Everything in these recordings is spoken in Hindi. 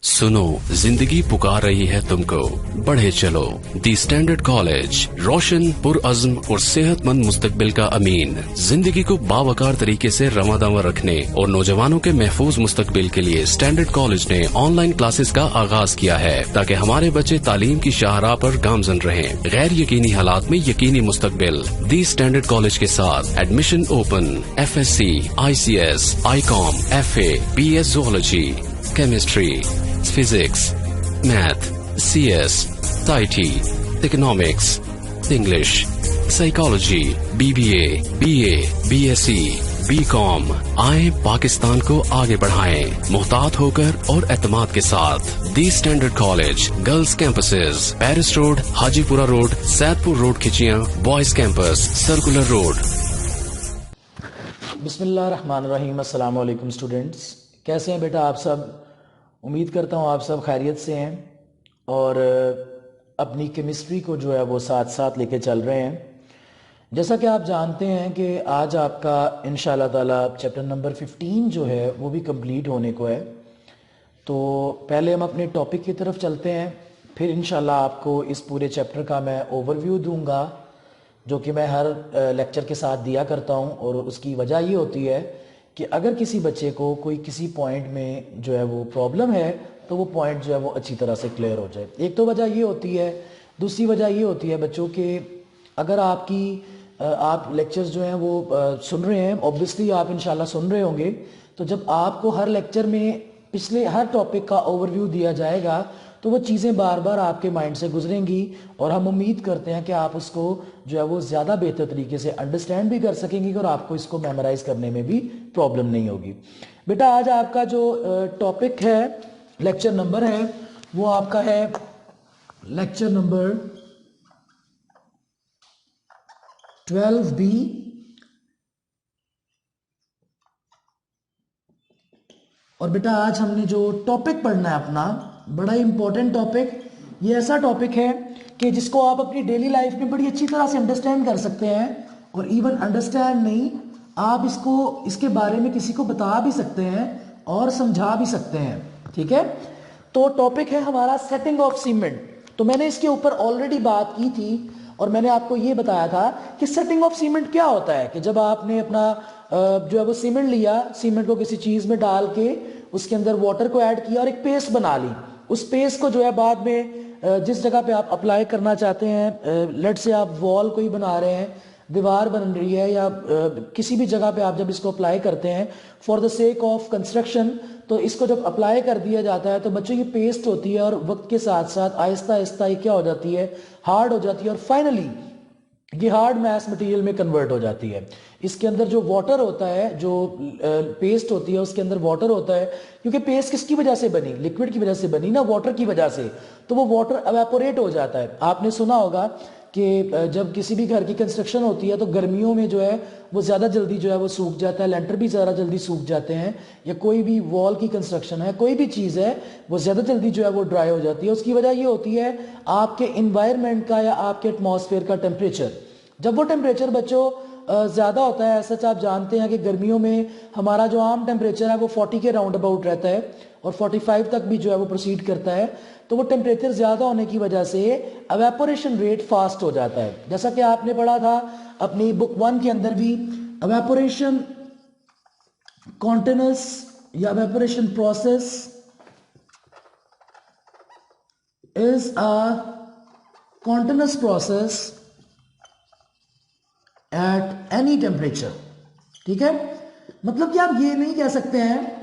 सुनो, जिंदगी पुकार रही है तुमको, बढ़े चलो। दी स्टैंडर्ड कॉलेज, रोशन, पुरअज़्म और सेहतमंद मुस्तकबिल का अमीन। जिंदगी को बावकार तरीके से रवादावा रखने और नौजवानों के महफूज मुस्तकबिल के लिए स्टैंडर्ड कॉलेज ने ऑनलाइन क्लासेस का आगाज किया है, ताकि हमारे बच्चे तालीम की शाहराह पर गामजन रहें। गैर यकीनी हालात में यकीनी मुस्तकबिल। दी स्टैंडर्ड कॉलेज के साथ admission open. FSC, ICS, ICOM, FA, BS Zoology, Chemistry, Physics, Math, CS, IT, Economics, English, Psychology, BBA, BA, BSc, BCom। आए पाकिस्तान को आगे बढ़ाएं, मुहतात होकर और एतमाद के साथ। The standard college, girls campuses, Paris road, Hajipura road, Saidpur road Khichian, boys campus, circular road. बिस्मिल्लाहिर्रहमानिर्रहीम। अस्सलाम वालेकुम स्टूडेंट्स, कैसे हैं बेटा आप सब? उम्मीद करता हूँ आप सब खैरियत से हैं और अपनी केमिस्ट्री को जो है वो साथ साथ लेके चल रहे हैं। जैसा कि आप जानते हैं कि आज आपका इंशाल्लाह ताला चैप्टर नंबर 15 जो है वो भी कंप्लीट होने को है। तो पहले हम अपने टॉपिक की तरफ चलते हैं, फिर इंशाल्लाह आपको इस पूरे चैप्टर का मैं ओवरव्यू दूंगा, जो कि मैं हर लेक्चर के साथ दिया करता हूं। और उसकी वजह ये होती है कि अगर किसी बच्चे को कोई किसी पॉइंट में जो है वो प्रॉब्लम है तो वो पॉइंट जो है वो अच्छी तरह से क्लियर हो जाए। एक तो वजह ये होती है, दूसरी वजह ये होती है बच्चों के अगर आप लेक्चर्स जो हैं वो सुन रहे हैं, ऑब्वियसली आप इंशाल्लाह सुन रहे होंगे, तो जब आपको हर लेक्चर में पिछले हर टॉपिक का ओवरव्यू दिया जाएगा तो वो चीज़ें बार बार आपके माइंड से गुजरेंगी और हम उम्मीद करते हैं कि आप उसको जो है वो ज़्यादा बेहतर तरीके से अंडरस्टैंड भी कर सकेंगे और आपको इसको मेमोराइज करने में भी प्रॉब्लम नहीं होगी। बेटा आज आपका जो टॉपिक है, लेक्चर नंबर है, वो आपका है लेक्चर नंबर 12B। और बेटा आज हमने जो टॉपिक पढ़ना है अपना, बड़ा इंपॉर्टेंट टॉपिक, ये ऐसा टॉपिक है कि जिसको आप अपनी डेली लाइफ में बड़ी अच्छी तरह से अंडरस्टैंड कर सकते हैं और इवन अंडरस्टैंड नहीं, आप इसके बारे में किसी को बता भी सकते हैं और समझा भी सकते हैं। ठीक है, तो टॉपिक है हमारा सेटिंग ऑफ सीमेंट। तो मैंने इसके ऊपर ऑलरेडी बात की थी और मैंने आपको ये बताया था कि सेटिंग ऑफ सीमेंट क्या होता है। कि जब आपने अपना जो है वो सीमेंट लिया, सीमेंट को किसी चीज में डाल के उसके अंदर वाटर को ऐड किया और एक पेस्ट बना ली, उस पेस्ट को जो है बाद में जिस जगह पे आप अप्लाई करना चाहते हैं, लेट से आप वॉल कोई बना रहे हैं, दीवार बन रही है, या किसी भी जगह पे आप जब इसको अप्लाई करते हैं for the sake of construction, तो इसको जब अप्लाई कर दिया जाता है तो बच्चों ये पेस्ट होती है और वक्त के साथ साथ आहिस्ता आहिस्ता ये क्या हो जाती है, हार्ड हो जाती है और फाइनली ये हार्ड मैस मटेरियल में कन्वर्ट हो जाती है। इसके अंदर जो वाटर होता है, जो पेस्ट होती है उसके अंदर वाटर होता है, क्योंकि पेस्ट किसकी वजह से बनी, लिक्विड की वजह से बनी ना, वाटर की वजह से, तो वो वाटर एवेपोरेट हो जाता है। आपने सुना होगा कि जब किसी भी घर की कंस्ट्रक्शन होती है तो गर्मियों में जो है वो ज़्यादा जल्दी जो है वो सूख जाता है, लेंटर भी ज़्यादा जल्दी सूख जाते हैं, या कोई भी वॉल की कंस्ट्रक्शन है, कोई भी चीज़ है, वो ज़्यादा जल्दी जो है वो ड्राई हो जाती है। उसकी वजह ये होती है आपके इन्वायरमेंट का या आपके एटमॉस्फेयर का टेम्परेचर। जब वो टेम्परेचर बच्चों ज़्यादा होता है, सच आप जानते हैं कि गर्मियों में हमारा जो आम टेम्परेचर है वो 40 के राउंड अबाउट रहता है और 45 तक भी जो है वो प्रोसीड करता है, तो वो टेम्परेचर ज़्यादा होने की वजह से एवेपोरेशन रेट फास्ट हो जाता है। जैसा कि आपने पढ़ा था अपनी बुक 1 के अंदर भी, एवेपोरेशन कॉन्टिन्यूस या evaporation process is a continuous process at any temperature. ठीक है, मतलब कि आप ये नहीं कह सकते हैं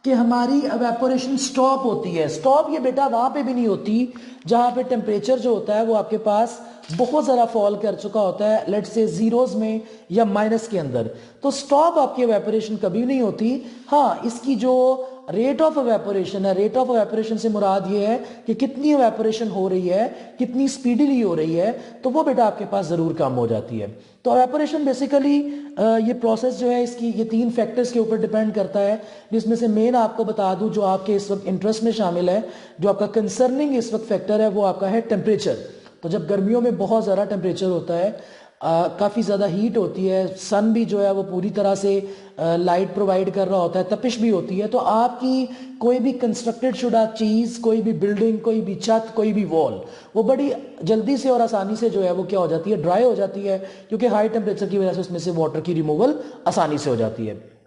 कि हमारी एवेपोरेशन स्टॉप होती है। स्टॉप ये बेटा वहां पे भी नहीं होती जहां पे टेम्परेचर जो होता है वो आपके पास बहुत ज़्यादा फॉल कर चुका होता है, लेट से जीरोस में या माइनस के अंदर, तो स्टॉप आपकी एवेपोरेशन कभी नहीं होती। हाँ, इसकी जो रेट ऑफ एवेपोरेशन है, रेट ऑफ एवेपोरेशन से मुराद ये है कि कितनी एवेपोरेशन हो रही है, कितनी स्पीडीली हो रही है, तो वो बेटा आपके पास ज़रूर कम हो जाती है। तो एवेपोरेशन बेसिकली ये प्रोसेस जो है इसकी ये 3 फैक्टर्स के ऊपर डिपेंड करता है, जिसमें से मेन आपको बता दूं जो आपके इस वक्त इंटरेस्ट में शामिल है, जो आपका कंसर्निंग इस वक्त फैक्टर है वो आपका है टेम्परेचर। तो जब गर्मियों में बहुत ज़्यादा टेम्परेचर होता है काफ़ी ज़्यादा हीट होती है, सन भी जो है वो पूरी तरह से लाइट प्रोवाइड कर रहा होता है, तपिश भी होती है, तो आपकी कोई भी कंस्ट्रक्टेड शुदा चीज़, कोई भी बिल्डिंग, कोई भी छत, कोई भी वॉल, वो बड़ी जल्दी से और आसानी से जो है वो क्या हो जाती है, ड्राई हो जाती है, क्योंकि हाई टेम्परेचर की वजह से उसमें से वाटर की रिमूवल आसानी से हो जाती है।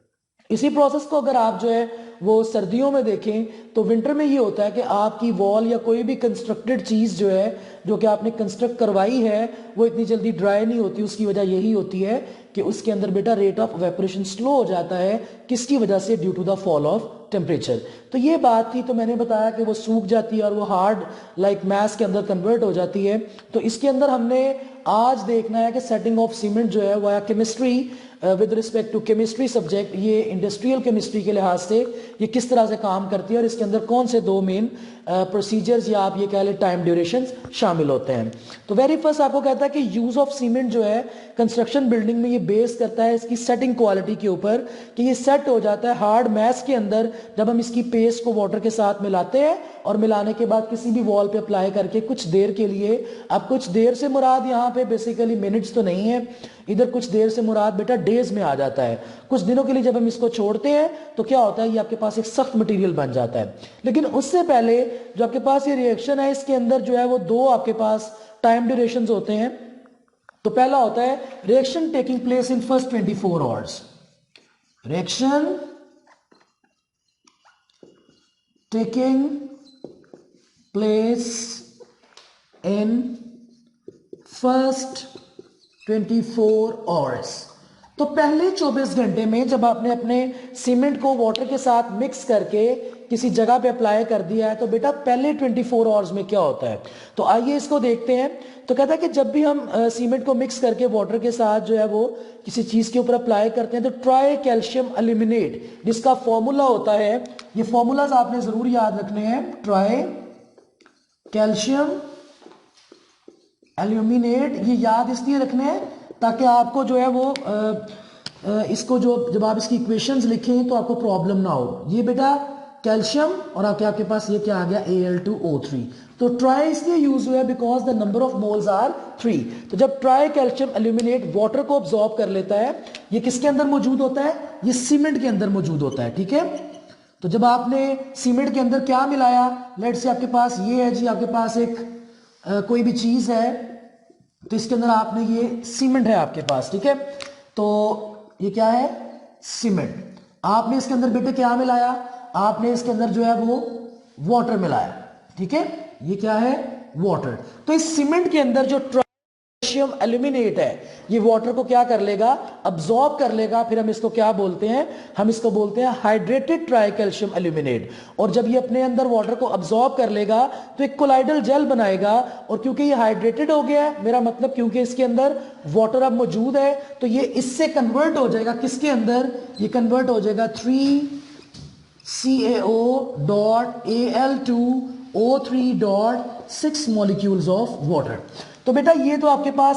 इसी प्रोसेस को अगर आप जो है वो सर्दियों में देखें तो विंटर में ये होता है कि आपकी वॉल या कोई भी कंस्ट्रक्टेड चीज़ जो है, जो कि आपने कंस्ट्रक्ट करवाई है, वो इतनी जल्दी ड्राई नहीं होती। उसकी वजह यही होती है कि उसके अंदर बेटा रेट ऑफ इवेपोरेशन स्लो हो जाता है। किसकी वजह से? Due to the fall of temperature. तो ये बात थी, तो मैंने बताया कि वो सूख जाती है और वो हार्ड लाइक मैस के अंदर कन्वर्ट हो जाती है। तो इसके अंदर हमने आज देखना है कि सेटिंग ऑफ सीमेंट जो है वह chemistry with respect to chemistry subject, ये इंडस्ट्रियल केमिस्ट्री के लिहाज से ये किस तरह से काम करती है और इसके अंदर कौन से दो मेन प्रोसीजर्स या आप ये कह लें टाइम ड्यूरेशन शामिल होते हैं। तो वेरी फर्स्ट आपको कहता है कि यूज ऑफ सीमेंट जो है कंस्ट्रक्शन बिल्डिंग में ये बेस करता है इसकी सेटिंग क्वालिटी के ऊपर, कि ये सेट हो जाता है हार्ड मैस के अंदर जब हम इसकी पेस्ट को वाटर के साथ मिलाते हैं और मिलाने के बाद किसी भी वॉल पे अप्लाई करके कुछ देर के लिए। अब कुछ देर से मुराद यहाँ पे बेसिकली मिनट्स तो नहीं है, इधर कुछ देर से मुराद बेटा डेज में आ जाता है। कुछ दिनों के लिए जब हम इसको छोड़ते हैं तो क्या होता है, ये आपके पास एक सख्त मटेरियल बन जाता है। लेकिन उससे पहले जो आपके पास ये रिएक्शन है, इसके अंदर जो है वो दो आपके पास टाइम ड्यूरेशंस होते हैं। तो पहला होता है reaction taking place in first 24 hours, reaction taking place in first 24 hours. तो पहले 24 घंटे में जब आपने अपने सीमेंट को वाटर के साथ मिक्स करके किसी जगह पे अप्लाई कर दिया है, तो बेटा पहले 24 आवर्स में क्या होता है, तो आइए इसको देखते हैं। तो कहता है कि जब भी हम सीमेंट को मिक्स करके वाटर के साथ जो है वो किसी चीज के ऊपर अप्लाई करते हैं, तो ट्राई कैल्शियम एल्यूमिनेट जिसका फॉर्मूला होता है, ये फॉर्मूलाज आपने जरूर याद रखने हैं। ट्राई कैल्शियम एल्यूमिनेट, ये याद इसलिए रखने हैं ताकि आपको जो है वो इसको जो जब आप इसकी इक्वेशंस लिखें तो आपको प्रॉब्लम ना हो। ये बेटा कैल्शियम और आपके पास ये क्या आ गया, Al2O3। तो ट्राई इसलिए यूज हुआ है because the number of moles are 3। तो जब ट्राई कैल्शियम एल्यूमिनेट वाटर को ऑब्जॉर्ब कर लेता है, ये किसके अंदर मौजूद होता है, ये सीमेंट के अंदर मौजूद होता है। ठीक है, तो जब आपने सीमेंट के अंदर क्या मिलाया, लेट से आपके पास ये है जी, आपके पास एक कोई भी चीज है, तो इसके अंदर आपने ये सीमेंट है आपके पास। ठीक है, तो ये क्या है, सीमेंट। आपने इसके अंदर बेटे क्या मिलाया, आपने इसके अंदर जो है वो वाटर मिलाया। ठीक है, ये क्या है, वाटर। तो इस सीमेंट के अंदर जो कैल्शियम एल्यूमिनेट है, ये वाटर को क्या कर लेगा, अब्सॉर्ब कर लेगा। फिर हम इसको क्या बोलते हैं, हम इसको बोलते हैं हाइड्रेटेड ट्राई कैल्शियम एल्यूमिनेट। और जब ये अपने अंदर वाटर को अब्सॉर्ब कर लेगा तो एक कोलाइडल जेल बनाएगा। और क्योंकि ये हाइड्रेटेड हो गया है, मेरा मतलब क्योंकि इसके अंदर वाटर अब मौजूद है, तो ये इससे कन्वर्ट हो जाएगा किसके अंदर, ये कन्वर्ट हो जाएगा 3CaO.Al2O3.6 मॉलिक्यूल्स ऑफ वाटर। तो बेटा ये तो आपके पास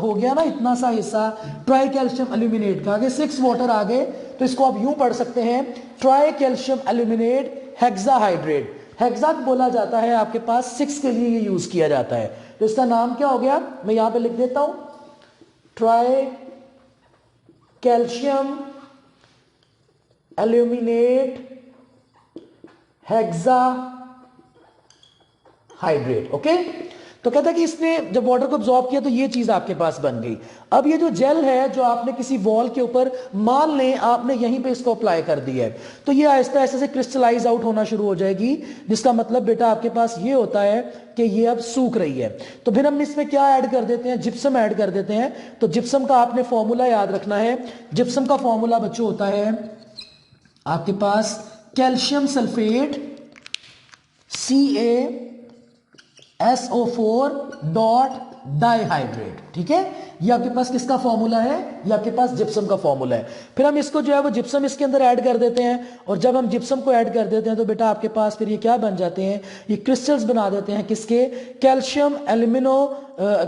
हो गया ना इतना सा हिस्सा ट्राई कैल्शियम एल्यूमिनेट का। आगे 6 वाटर आ गए, तो इसको आप यूं पढ़ सकते हैं, try calcium aluminate hexahydrate. Hexa बोला जाता है आपके पास 6 के लिए ये यूज किया जाता है। तो इसका नाम क्या हो गया, मैं यहां पे लिख देता हूं, try calcium aluminate hexahydrate. Okay, तो कहता है कि इसने जब वाटर को अब्सॉर्ब किया तो ये चीज आपके पास बन गई। अब ये जो जेल है जो आपने किसी वॉल के ऊपर, मान लें आपने यहीं पे इसको अप्लाई कर दिया है, तो ये आहिस्ता आहिस्ता से क्रिस्टलाइज आउट होना शुरू हो जाएगी, जिसका मतलब बेटा आपके पास ये होता है कि ये अब सूख रही है। तो फिर हम इसमें क्या ऐड कर देते हैं, जिप्सम ऐड कर देते हैं। तो जिप्सम का आपने फॉर्मूला याद रखना है। जिप्सम का फॉर्मूला बच्चों होता है आपके पास calcium sulphate CaSO4 dot dihydrate. ठीक है, ये आपके पास किसका फॉर्मूला है, ये आपके पास जिप्सम का फॉर्मूला है। फिर हम इसको जो है वो जिप्सम इसके अंदर ऐड कर देते हैं, और जब हम जिप्सम को ऐड कर देते हैं तो बेटा आपके पास फिर ये क्या बन जाते हैं, ये क्रिस्टल्स बना देते हैं किसके,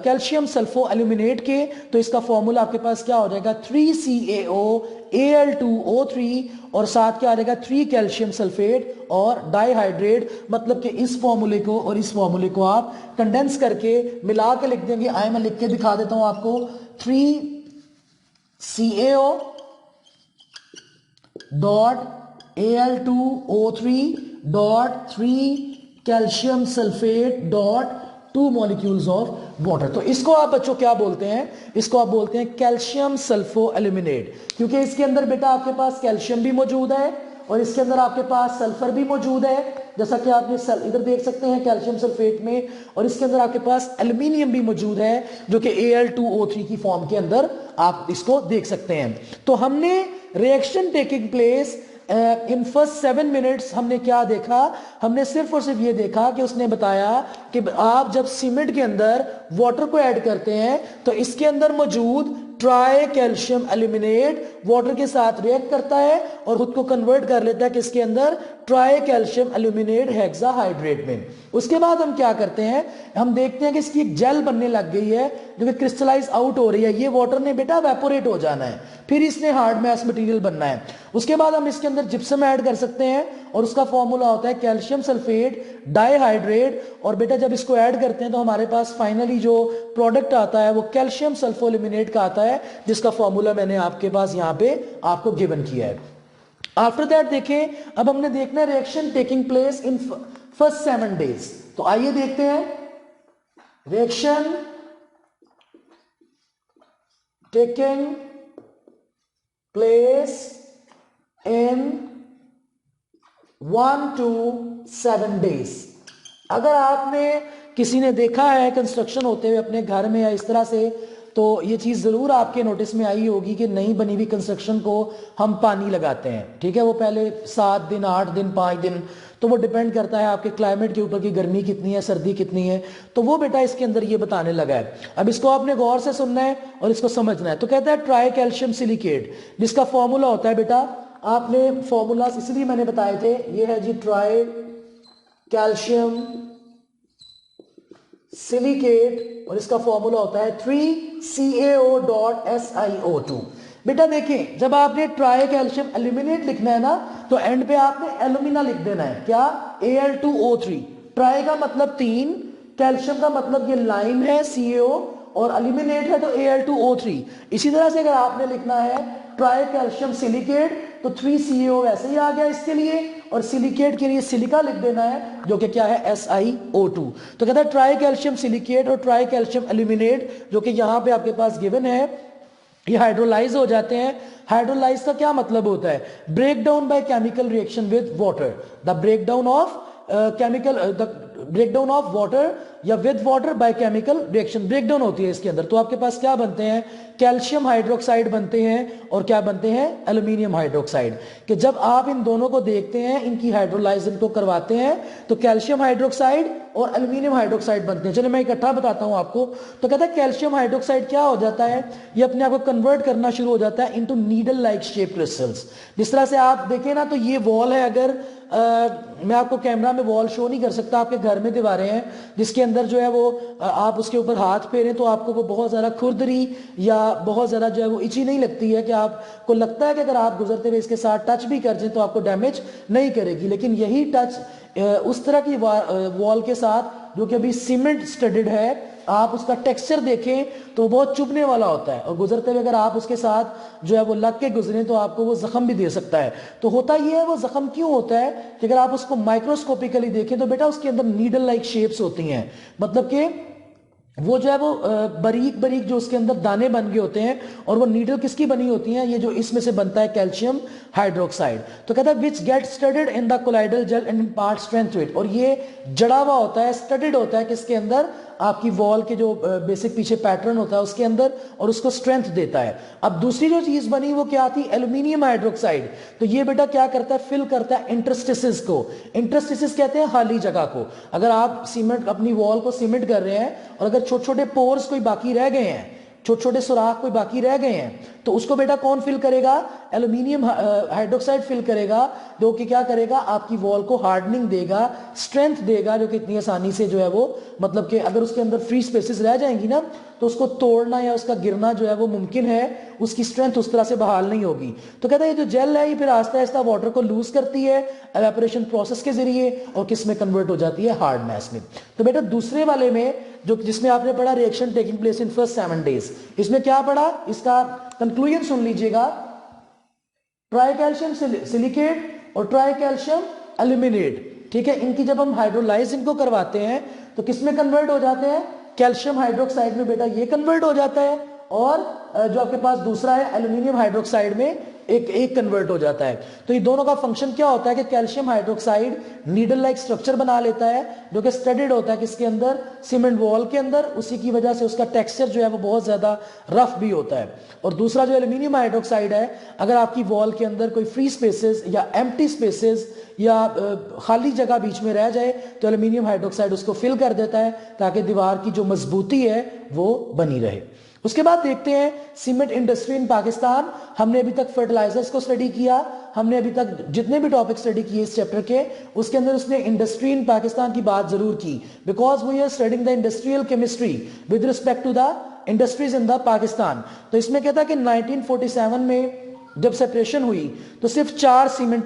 कैल्शियम सल्फो एल्यूमिनेट के। तो इसका फॉर्मूला आपके पास क्या हो जाएगा, 3CaOAl2O3 और साथ क्या आ जाएगा 3 कैल्शियम सल्फेट और डाइहाइड्रेट। मतलब कि इस फॉर्मूले को और इस फॉर्मूले को आप कंडेंस करके मिला के लिख देंगे। आए मैं लिख के दिखा देता हूं आपको 3CaO dot Al2O3 dot 3 calcium sulphate dot 2 molecules of water. तो इसको आप बच्चों क्या बोलते हैं, इसको आप बोलते हैं कैल्शियम सल्फो एल्यूमिनेट, क्योंकि इसके अंदर बेटा आपके पास कैल्शियम भी मौजूद है और इसके अंदर आपके पास सल्फर भी मौजूद है, जैसा कि आपने इधर देख सकते हैं कैल्शियम सल्फेट में, और इसके अंदर आपके पास एल्यूमिनियम भी मौजूद है जो कि Al2O3 की फॉर्म के अंदर आप इसको देख सकते हैं। तो हमने reaction taking place in first 7 minutes हमने क्या देखा, हमने सिर्फ और सिर्फ ये देखा कि उसने बताया कि आप जब सीमेंट के अंदर वाटर को ऐड करते हैं तो इसके अंदर मौजूद ट्राई कैल्शियम एल्यूमिनेट वाटर के साथ रिएक्ट करता है और खुद को कन्वर्ट कर लेता है किसके अंदर, ट्राई कैल्शियम एल्यूमिनेट हेक्साहाइड्रेट में। उसके बाद हम क्या करते हैं, हम देखते हैं कि इसकी एक जेल बनने लग गई है जो कि क्रिस्टलाइज आउट हो रही है, ये वाटर ने बेटा वेपोरेट हो जाना है, फिर इसने हार्ड मैस मटेरियल बनना है। उसके बाद हम इसके अंदर जिप्सम ऐड कर सकते हैं और उसका फॉर्मूला होता है कैल्शियम सल्फेट डाइहाइड्रेट, और बेटा जब इसको ऐड करते हैं तो हमारे पास फाइनली जो प्रोडक्ट आता है वो कैल्शियम सल्फोल्यूमिनेट का आता है, जिसका फॉर्मूला मैंने आपके पास यहाँ पे आपको गिवन किया है। आफ्टर दैट देखें, अब हमने देखना है reaction taking place in first 7 days. तो आइए देखते हैं reaction taking place in 1 to 7 days. अगर आपने किसी ने देखा है कंस्ट्रक्शन होते हुए अपने घर में या इस तरह से, तो ये चीज़ ज़रूर आपके नोटिस में आई होगी कि नई बनी हुई कंस्ट्रक्शन को हम पानी लगाते हैं, ठीक है, वो पहले 7 दिन 8 दिन 5 दिन, तो वो डिपेंड करता है आपके क्लाइमेट के ऊपर कि गर्मी कितनी है सर्दी कितनी है। तो वो बेटा इसके अंदर ये बताने लगा है। अब इसको आपने गौर से सुनना है और इसको समझना है। तो कहता है ट्राई कैल्शियम सिलिकेट, जिसका फॉर्मूला होता है बेटा, आपने फॉर्मूला इसलिए मैंने बताए थे, ये है जी ट्राई कैल्शियम सिलिकेट और इसका फॉर्मूला होता है 3CaO.SiO2। बेटा देखें, जब आपने ट्राई कैल्शियम एल्यूमिनेट लिखना है ना तो एंड पे आपने एल्यूमिना लिख देना है, क्या, Al2O3। ट्राई का मतलब 3, कैल्शियम का मतलब ये लाइम है CaO और एल्यूमिनेट है तो Al2O3। इसी तरह से अगर आपने लिखना है ट्राई कैल्शियम सिलिकेट तो 3CaO वैसे ही आ गया इसके लिए, और सिलिकेट के लिए सिलिका लिख देना है जो कि क्या है SiO2। तो कहता है ट्राई कैल्शियम सिलिकेट और ट्राई कैल्शियम एल्यूमिनेट जो कि यहाँ पे आपके पास गिवन है, ये हाइड्रोलाइज हो जाते हैं। हाइड्रोलाइज का क्या मतलब होता है, break down by chemical reaction with water, the breakdown of breakdown of water या with water by chemical reaction, breakdown होती है इसके अंदर। तो आपके पास क्या बनते हैं, कैल्शियम हाइड्रोक्साइड बनते हैं और क्या बनते हैं, एल्यूमिनियम हाइड्रोक्साइड। कि जब आप इन दोनों को देखते हैं, इनकी हाइड्रोलाइजन को करवाते हैं तो कैल्शियम हाइड्रोक्साइड और एल्यूमिनियम हाइड्रोक्साइड बनते हैं। चलिए मैं इकट्ठा बताता हूं आपको। तो कहता है कैल्शियम हाइड्रोक्साइड क्या हो जाता है, ये अपने आप को कन्वर्ट करना शुरू हो जाता है into needle like shape crystals. जिस तरह से आप देखें ना, तो ये वॉल है, अगर मैं आपको कैमरा में वॉल शो नहीं कर सकता, आपके घर में दीवारें हैं जिसके अंदर जो है वो आप उसके ऊपर हाथ फेरें तो आपको वो बहुत ज़्यादा खुरदरी या बहुत ज़्यादा जो है वो इची नहीं लगती है, कि आपको लगता है कि अगर आप गुजरते हुए इसके साथ टच भी कर जाए तो आपको डैमेज नहीं करेगी। लेकिन यही टच उस तरह की वॉल के साथ जो कि अभी सीमेंट स्टडेड है, आप उसका टेक्सचर देखें तो वो बहुत चुभने वाला होता है, और गुजरते हुए अगर आप उसके साथ जो है वो लग के गुजरें तो आपको वो जख्म भी दे सकता है। तो होता ये है, वो जख्म क्यों होता है कि अगर आप उसको माइक्रोस्कोपिकली देखें तो बेटा उसके अंदर नीडल लाइक शेप्स होती हैं, मतलब कि वो जो है वो बारीक बारीक जो उसके अंदर दाने बन गए होते हैं, और वो नीडल किसकी बनी होती हैं, ये जो इसमें से बनता है कैल्शियम हाइड्रोक्साइड। तो कहता है which get studded in the colloidal gel and impart strength to it, और ये जड़ा हुआ होता है, स्टडेड होता है किसके अंदर, आपकी वॉल के जो बेसिक पीछे पैटर्न होता है उसके अंदर, और उसको स्ट्रेंथ देता है। अब दूसरी जो चीज बनी वो क्या थी, एल्यूमिनियम हाइड्रोक्साइड। तो ये बेटा क्या करता है, फिल करता है इंटरस्टिसेस को। इंटरस्टिसेस कहते हैं खाली जगह को। अगर आप सीमेंट अपनी वॉल को सीमेंट कर रहे हैं और अगर छोटे छोटे पोर्स कोई बाकी रह गए हैं, छोटे छोटे सुराख कोई बाकी रह गए हैं, तो उसको बेटा कौन फिल करेगा, एल्यूमिनियम हाइड्रोक्साइड फिल करेगा, जो कि क्या करेगा, आपकी वॉल को हार्डनिंग देगा, स्ट्रेंथ देगा, जो कि इतनी आसानी से जो है वो, मतलब कि अगर उसके अंदर फ्री स्पेसेस रह जाएंगी ना तो उसको तोड़ना या उसका गिरना जो है वो मुमकिन है, उसकी स्ट्रेंथ उस तरह से बहाल नहीं होगी। तो कहता है ये जो जेल है ये फिर आहिस्ता आहिस्ता वाटर को लूज करती है एवेपोरेशन प्रोसेस के जरिए और किस में कन्वर्ट हो जाती है, हार्ड मैस में। तो बेटा दूसरे वाले में जो जिसमें आपने पढ़ा reaction taking place in first 7 days, इसमें क्या पढ़ा, इसका कंक्लूजन सुन लीजिएगा, ट्राई कैल्शियम सिलिकेट और ट्राई कैल्शियम एल्यूमिनेट, ठीक है, इनकी जब हम हाइड्रोलाइज इनको करवाते हैं तो किसमें कन्वर्ट हो जाते हैं, कैल्शियम हाइड्रोक्साइड में बेटा ये कन्वर्ट हो जाता है, और जो आपके पास दूसरा है एल्यूमिनियम हाइड्रोक्साइड में एक कन्वर्ट हो जाता है। तो ये दोनों का फंक्शन क्या होता है कि calcium hydroxide needle like structure बना लेता है जो कि स्टडीड होता है किसके अंदर, सीमेंट वॉल के अंदर, उसी की वजह से उसका टेक्सचर जो है वो बहुत ज्यादा रफ भी होता है। और दूसरा जो एल्यूमिनियम हाइड्रोक्साइड है, अगर आपकी वॉल के अंदर कोई फ्री स्पेसेस या एम्प्टी स्पेसेस या खाली जगह बीच में रह जाए तो एल्यूमिनियम हाइड्रोक्साइड उसको फिल कर देता है ताकि दीवार की जो मजबूती है वो बनी रहे। उसके बाद देखते हैं सीमेंट इंडस्ट्री इन पाकिस्तान। हमने अभी तक फर्टिलाइजर्स को स्टडी किया, हमने अभी तक जितने भी टॉपिक स्टडी किए इस चैप्टर के, उसके अंदर उसने इंडस्ट्री इन पाकिस्तान की बात जरूर की, because we are studying the industrial chemistry with respect to the industries in the Pakistan. तो इसमें कहता है कि 1947 में जब सेपरेशन हुई तो सिर्फ 4 सीमेंट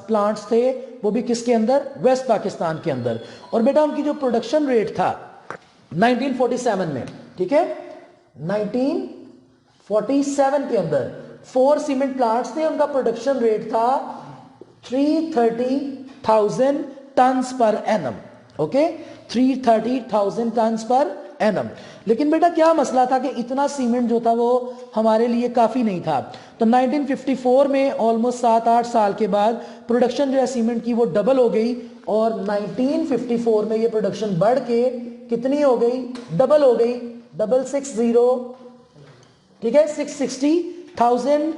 प्लांट्स थे, वो भी किसके अंदर, वेस्ट पाकिस्तान के अंदर। और बेटा उनकी जो प्रोडक्शन रेट था 1947 में, ठीक है, 1947 के अंदर 4 सीमेंट प्लांट्स थे, उनका प्रोडक्शन रेट था 330,000 tons per annum, okay, 330,000 tons per annum. लेकिन बेटा क्या मसला था कि इतना सीमेंट जो था वो हमारे लिए काफी नहीं था। तो 1954 में ऑलमोस्ट 7-8 साल के बाद प्रोडक्शन जो है सीमेंट की वो डबल हो गई, और 1954 में ये प्रोडक्शन बढ़ के कितनी हो गई, डबल हो गई, 660, ठीक है, 660,000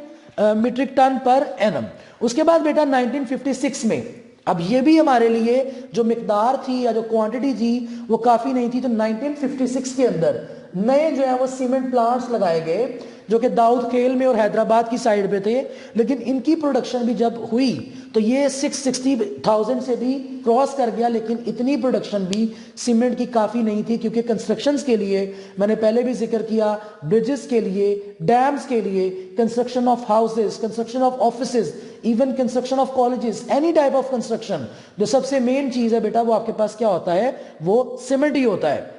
मीट्रिक टन पर एनम। उसके बाद बेटा 1956 में, अब ये भी हमारे लिए जो मिकदार थी या जो क्वांटिटी थी वो काफी नहीं थी, तो 1956 के अंदर नए जो है वो सीमेंट प्लांट्स लगाए गए जो कि दाऊद खेल में और हैदराबाद की साइड पे थे। लेकिन इनकी प्रोडक्शन भी जब हुई तो ये 660,000 से भी क्रॉस कर गया, लेकिन इतनी प्रोडक्शन भी सीमेंट की काफ़ी नहीं थी, क्योंकि कंस्ट्रक्शंस के लिए मैंने पहले भी जिक्र किया, ब्रिजेस के लिए, डैम्स के लिए, construction of houses, construction of offices, even construction of colleges, any type of construction, जो सबसे मेन चीज़ है बेटा वो आपके पास क्या होता है, वो सीमेंट ही होता है।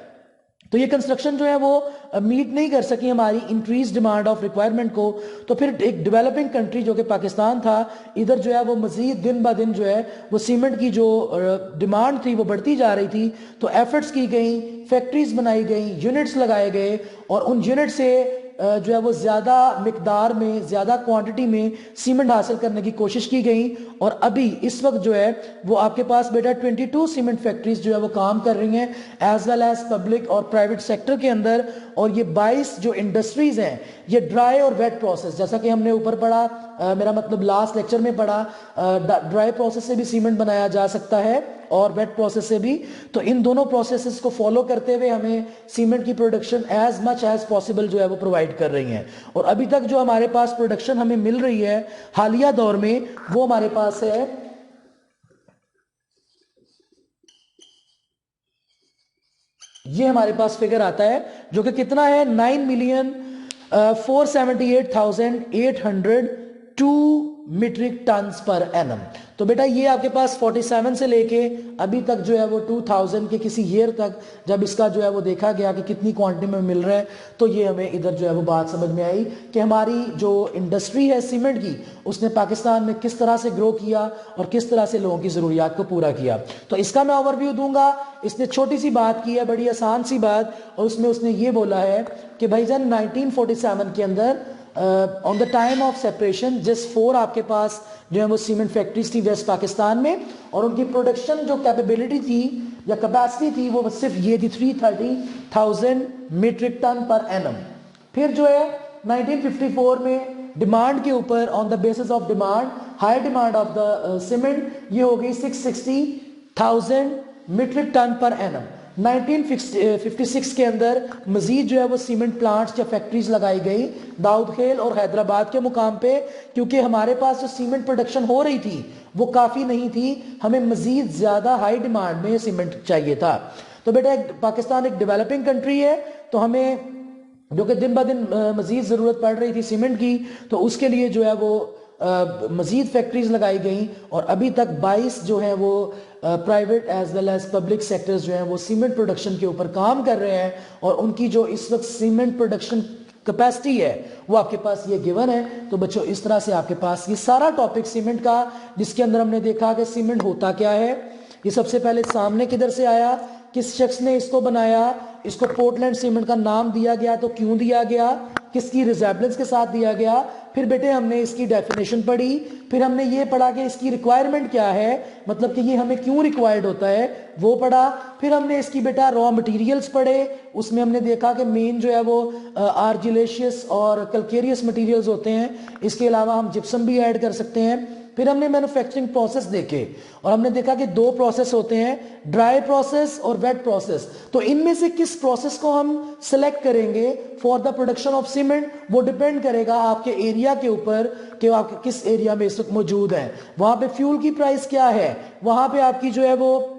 तो ये कंस्ट्रक्शन जो है वो मीट नहीं कर सकी हमारी इंक्रीज डिमांड ऑफ रिक्वायरमेंट को। तो फिर एक डेवलपिंग कंट्री जो कि पाकिस्तान था, इधर जो है वो मजीद दिन ब दिन जो है वो सीमेंट की जो डिमांड थी वो बढ़ती जा रही थी। तो एफर्ट्स की गई, फैक्ट्रीज बनाई गई, यूनिट्स लगाए गए, और उन यूनिट से जो है वो ज़्यादा मिकदार में, ज़्यादा क्वांटिटी में सीमेंट हासिल करने की कोशिश की गई। और अभी इस वक्त जो है वो आपके पास बेटा 22 सीमेंट फैक्ट्रीज जो है वो काम कर रही हैं, एज वेल एज पब्लिक और प्राइवेट सेक्टर के अंदर। और ये 22 जो इंडस्ट्रीज हैं, ये ड्राई और वेट प्रोसेस, जैसा कि हमने ऊपर पढ़ा, मेरा मतलब लास्ट लेक्चर में पढ़ा, ड्राई प्रोसेस से भी सीमेंट बनाया जा सकता है और वेट प्रोसेस से भी। तो इन दोनों प्रोसेसेस को फॉलो करते हुए हमें सीमेंट की production as much as possible जो है वो प्रोवाइड कर रही हैं। और अभी तक जो हमारे पास प्रोडक्शन हमें मिल रही है हालिया दौर में, वो हमारे पास है, ये हमारे पास फिगर आता है जो कि कितना है, 9,478,802 मीट्रिक टन्स पर एनम। तो बेटा ये आपके पास 47 से लेके अभी तक जो है वो 2000 के किसी ईयर तक जब इसका जो है वो देखा गया कि कितनी क्वांटिटी में मिल रहा है, तो ये हमें इधर जो है वो बात समझ में आई कि हमारी जो इंडस्ट्री है सीमेंट की, उसने पाकिस्तान में किस तरह से ग्रो किया और किस तरह से लोगों की ज़रूरियात को पूरा किया। तो इसका मैं ओवरव्यू दूंगा। इसने छोटी सी बात की है, बड़ी आसान सी बात, और उसमें उसने ये बोला है कि भाईजान 1947 के अंदर on the time of separation just 4 आपके पास जो है वो सीमेंट फैक्ट्रीज थी वेस्ट पाकिस्तान में, और उनकी प्रोडक्शन जो कैपेबिलिटी थी या कैपेसिटी थी वो सिर्फ ये थी 330,000 मीट्रिक टन पर एनम। फिर जो है 1954 में डिमांड के ऊपर, on the basis of demand, high demand of the cement, ये हो गई 660,000 मीट्रिक टन पर एनम। 1956 के अंदर मजीद जो है वो सीमेंट प्लांट्स या फैक्ट्रीज लगाई गई दाऊद खेल और हैदराबाद के मुकाम पे, क्योंकि हमारे पास जो सीमेंट प्रोडक्शन हो रही थी वो काफ़ी नहीं थी, हमें मजीद ज़्यादा हाई डिमांड में सीमेंट चाहिए था। तो बेटा पाकिस्तान एक डेवलपिंग कंट्री है, तो हमें जो कि दिन ब दिन मजीद ज़रूरत पड़ रही थी सीमेंट की, तो उसके लिए जो है वो मजीद फैक्ट्रीज लगाई गई और अभी तक 22 जो है वो private as well as public sectors जो हैं वो सीमेंट प्रोडक्शन के ऊपर काम कर रहे हैं और उनकी जो इस वक्त सीमेंट प्रोडक्शन कैपेसिटी है वो आपके पास ये गिवन है। तो बच्चों इस तरह से आपके पास ये सारा टॉपिक सीमेंट का, जिसके अंदर हमने देखा कि सीमेंट होता क्या है, ये सबसे पहले सामने किधर से आया, किस शख्स ने इसको बनाया, इसको पोर्टलैंड सीमेंट का नाम दिया गया तो क्यों दिया गया, किसकी रिजेम्बलेंस के साथ दिया गया, फिर बेटे हमने इसकी डेफिनेशन पढ़ी, फिर हमने ये पढ़ा कि इसकी रिक्वायरमेंट क्या है, मतलब कि ये हमें क्यों रिक्वायर्ड होता है वो पढ़ा, फिर हमने इसकी बेटा रॉ मटेरियल्स पढ़े, उसमें हमने देखा कि मेन जो है वो आर्जिलेशियस और कैल्केरियस मटेरियल्स होते हैं, इसके अलावा हम जिप्सम भी ऐड कर सकते हैं। फिर हमने मैन्युफैक्चरिंग प्रोसेस देखे और हमने देखा कि दो प्रोसेस होते हैं, ड्राई प्रोसेस और वेट प्रोसेस। तो इनमें से किस प्रोसेस को हम सिलेक्ट करेंगे for the production of cement वो डिपेंड करेगा आपके एरिया के ऊपर कि आप किस एरिया में इस वक्त मौजूद हैं, वहां पे फ्यूल की प्राइस क्या है, वहां पे आपकी जो है वो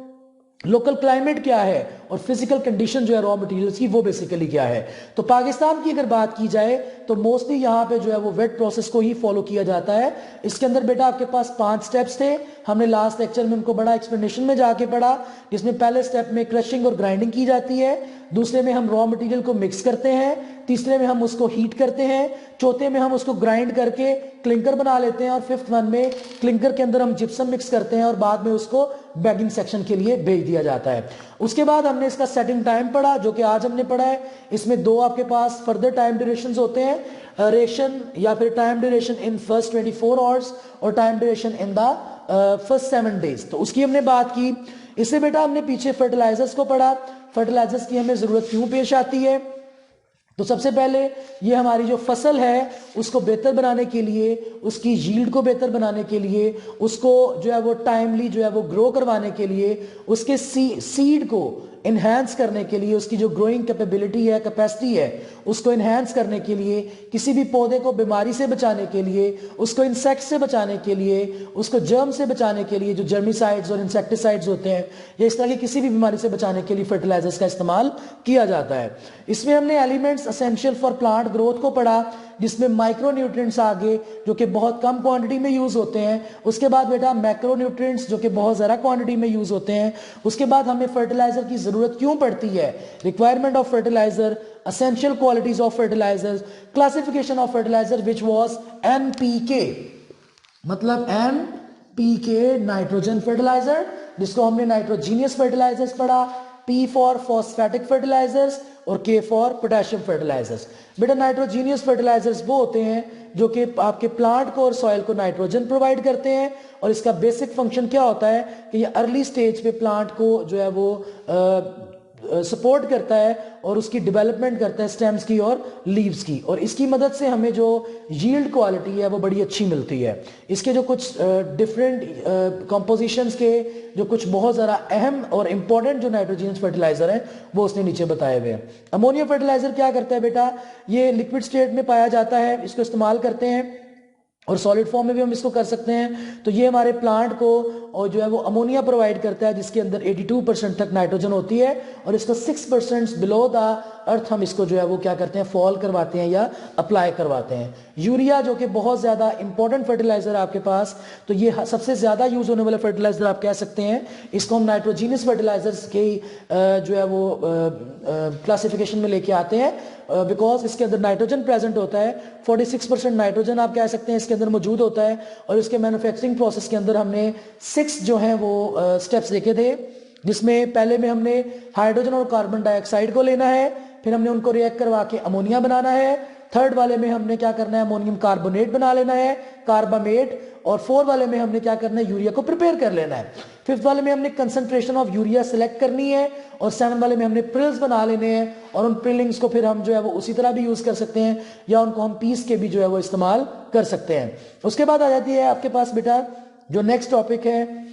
लोकल क्लाइमेट क्या है और फिजिकल कंडीशन जो है रॉ मटेरियल्स की वो बेसिकली क्या है। तो पाकिस्तान की अगर बात की जाए तो मोस्टली यहाँ पे जो है वो वेट प्रोसेस को ही फॉलो किया जाता है। इसके अंदर बेटा आपके पास 5 स्टेप्स थे, हमने लास्ट लेक्चर में उनको बड़ा एक्सप्लेनेशन में जाके पढ़ा, जिसमें पहले स्टेप में क्रशिंग और ग्राइंडिंग की जाती है, दूसरे में हम रॉ मटेरियल को मिक्स करते हैं, तीसरे में हम उसको हीट करते हैं, चौथे में हम उसको ग्राइंड करके क्लिंकर बना लेते हैं और फिफ्थ वन में क्लिंकर के अंदर हम जिप्सम मिक्स करते हैं और बाद में उसको बैगिंग सेक्शन के लिए भेज दिया जाता है। उसके बाद हमने इसका सेटिंग टाइम पढ़ा जो कि आज हमने पढ़ा है। इसमें दो आपके पास फर्दर टाइम ड्यूरेशन होते हैं, रेशन या फिर time duration in first 24 hours और time duration in the first 7 days. तो उसकी हमने बात की। इससे बेटा हमने पीछे फर्टिलाइजर्स को पढ़ा, फर्टिलाइजर्स की हमें जरूरत क्यों पेश आती है। तो सबसे पहले ये हमारी जो फसल है उसको बेहतर बनाने के लिए, उसकी यील्ड को बेहतर बनाने के लिए, उसको जो है वो टाइमली जो है वो ग्रो करवाने के लिए, उसके सीड को इन्हेंस करने के लिए, उसकी जो ग्रोइंग कैपेबिलिटी है, कैपेसिटी है, उसको इन्हेंस करने के लिए, किसी भी पौधे को बीमारी से बचाने के लिए, उसको इंसेक्ट से बचाने के लिए, उसको जर्म से बचाने के लिए, जो जर्मिसाइड्स और इंसेक्टिसाइड्स होते हैं या इस तरह की किसी भी बीमारी से बचाने के लिए फर्टिलाइजर्स का इस्तेमाल किया जाता है। इसमें हमने elements essential for plant growth को पढ़ा, जिसमें माइक्रो न्यूट्रिएंट्स आ गए जो कि बहुत कम क्वांटिटी में यूज होते हैं। उसके बाद बेटा मैक्रो न्यूट्रिएंट्स जो कि बहुत ज्यादा क्वांटिटी में यूज होते हैं। उसके बाद हमें फर्टिलाइजर की जरूरत क्यों पड़ती है, requirement of fertilizer, essential qualities of fertilizers, classification of fertilizer which was NPK, मतलब NPK नाइट्रोजन फर्टिलाइजर, जिसको हमने नाइट्रोजीनियस फर्टिलाइजर्स पढ़ा, P फॉर फॉस्फेटिक फर्टिलाइजर्स और K फॉर पोटेशियम फर्टिलाइजर्स। बेटा नाइट्रोजीनियस फर्टिलाइजर्स वो होते हैं जो कि आपके प्लांट को और सॉइल को नाइट्रोजन प्रोवाइड करते हैं और इसका बेसिक फंक्शन क्या होता है कि ये अर्ली स्टेज पे प्लांट को जो है वो सपोर्ट करता है और उसकी डेवलपमेंट करता है स्टेम्स की और लीव्स की, और इसकी मदद से हमें जो यील्ड क्वालिटी है वो बड़ी अच्छी मिलती है। इसके जो कुछ डिफरेंट कंपोजिशंस के जो कुछ बहुत ज़्यादा अहम और इंपॉर्टेंट जो नाइट्रोजनस फर्टिलाइजर हैं वो उसने नीचे बताए हुए हैं। अमोनिया फर्टिलाइजर क्या करता है बेटा, ये लिक्विड स्टेट में पाया जाता है, इसको इस्तेमाल करते हैं और सॉलिड फॉर्म में भी हम इसको कर सकते हैं। तो ये हमारे प्लांट को और जो है वो अमोनिया प्रोवाइड करता है जिसके अंदर 82% तक नाइट्रोजन होती है और इसको 6% बिलो द अर्थ हम इसको जो है वो क्या करते हैं, फॉल करवाते हैं या अप्लाई करवाते हैं। यूरिया जो कि बहुत ज़्यादा इंपॉर्टेंट फर्टिलाइजर है आपके पास, तो ये सबसे ज़्यादा यूज होने वाला फर्टिलाइजर आप कह सकते हैं। इसको हम नाइट्रोजीनियस फर्टिलाइजर्स के जो है वो क्लासिफिकेशन में लेके आते हैं बिकॉज इसके अंदर नाइट्रोजन प्रेजेंट होता है, 46% नाइट्रोजन आप कह सकते हैं इसके अंदर मौजूद होता है। और इसके मैन्युफैक्चरिंग प्रोसेस के अंदर हमने 6 जो है वो स्टेप्स देखे थे, जिसमें पहले में हमने हाइड्रोजन और कार्बन डाइऑक्साइड को लेना है, फिर हमने उनको रिएक्ट करवा के अमोनिया बनाना है, थर्ड वाले में हमने क्या करना है, अमोनियम कार्बोनेट बना लेना है, कार्बामेट, और फोर्थ वाले में हमने क्या करना है, यूरिया को प्रिपेयर कर लेना है, फिफ्थ वाले में हमने कंसंट्रेशन ऑफ यूरिया सिलेक्ट करनी है, और सेवन वाले में हमने प्रिल्स बना लेने हैं और उन प्रिलिंग्स को फिर हम जो है वो उसी तरह भी यूज कर सकते हैं या उनको हम पीस के भी जो है वो इस्तेमाल कर सकते हैं। उसके बाद आ जाती है आपके पास बेटा जो नेक्स्ट टॉपिक है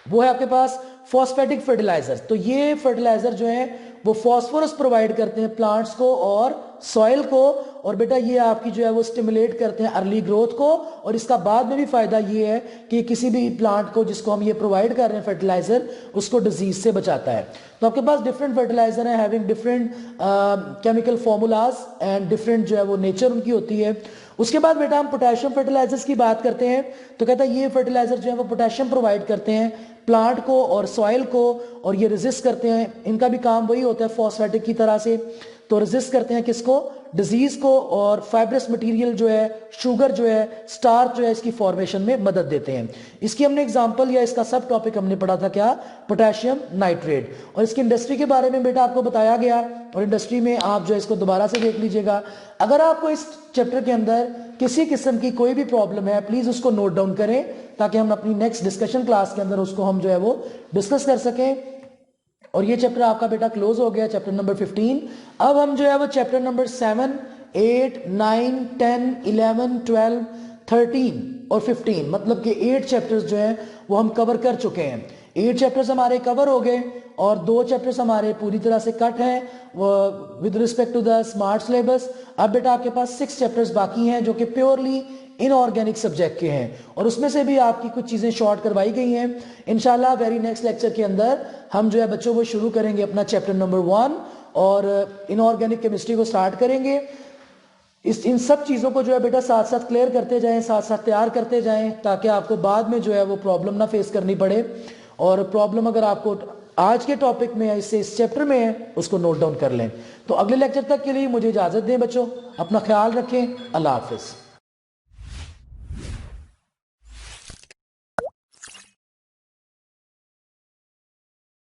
वो है आपके पास फॉस्फेटिक फर्टिलाइजर। तो ये फर्टिलाइजर जो है वो फॉस्फोरस प्रोवाइड करते हैं प्लांट्स को और सॉइल को, और बेटा ये आपकी जो है वो स्टिमुलेट करते हैं अर्ली ग्रोथ को, और इसका बाद में भी फायदा ये है कि किसी भी प्लांट को जिसको हम ये प्रोवाइड कर रहे हैं फर्टिलाइजर उसको डिजीज से बचाता है। तो आपके पास डिफरेंट फर्टिलाइजर है having different chemical formulas and different जो है वो नेचर उनकी होती है। उसके बाद बेटा हम पोटेशियम फर्टिलाइजर्स की बात करते हैं। तो कहता है ये फर्टिलाइजर जो है वो पोटेशियम प्रोवाइड करते हैं प्लांट को और सॉइल को, और ये रेजिस्ट करते हैं, इनका भी काम वही होता है फॉस्फेटिक की तरह से। तो रेजिस्ट करते हैं किसको, डिजीज को, और फाइब्रस मटेरियल जो है, शुगर जो है, स्टार्च जो है, इसकी फॉर्मेशन में मदद देते हैं। इसकी हमने एग्जांपल या इसका सब टॉपिक हमने पढ़ा था क्या, पोटेशियम नाइट्रेट। और इसकी इंडस्ट्री के बारे में बेटा आपको बताया गया, और इंडस्ट्री में आप जो है इसको दोबारा से देख लीजिएगा। अगर आपको इस चैप्टर के अंदर किसी किस्म की कोई भी प्रॉब्लम है प्लीज उसको नोट डाउन करें, ताकि हम अपनी नेक्स्ट डिस्कशन क्लास के अंदर उसको हम जो है वो डिस्कस कर सकें। और ये चैप्टर आपका बेटा क्लोज हो गया, चैप्टर नंबर 15। अब हम जो है वो चैप्टर नंबर 7, 8, 9, 10, 11, 12, 13 और 15 मतलब कि 8 चैप्टर्स जो हैं वो हम कवर कर चुके हैं। 8 चैप्टर्स हमारे कवर हो गए और 2 चैप्टर्स हमारे पूरी तरह से कट हैं with respect to the smart syllabus. अब बेटा आपके पास 6 चैप्टर्स बाकी हैं जो कि प्योरली इनऑर्गेनिक सब्जेक्ट के हैं, और उसमें से भी आपकी कुछ चीज़ें शॉर्ट करवाई गई हैं। इंशाल्लाह वेरी नेक्स्ट लेक्चर के अंदर हम जो है बच्चों वो शुरू करेंगे अपना चैप्टर नंबर 1 और इनऑर्गेनिक केमिस्ट्री को स्टार्ट करेंगे। इन सब चीज़ों को जो है बेटा साथ साथ क्लियर करते जाएं, साथ साथ तैयार करते जाएं, ताकि आपको बाद में जो है वो प्रॉब्लम ना फेस करनी पड़े। और प्रॉब्लम अगर आपको आज के टॉपिक में है, इससे इस चैप्टर में है, उसको नोट डाउन कर लें। तो अगले लेक्चर तक के लिए मुझे इजाज़त दें बच्चों, अपना ख्याल रखें, अल्लाह हाफिज़।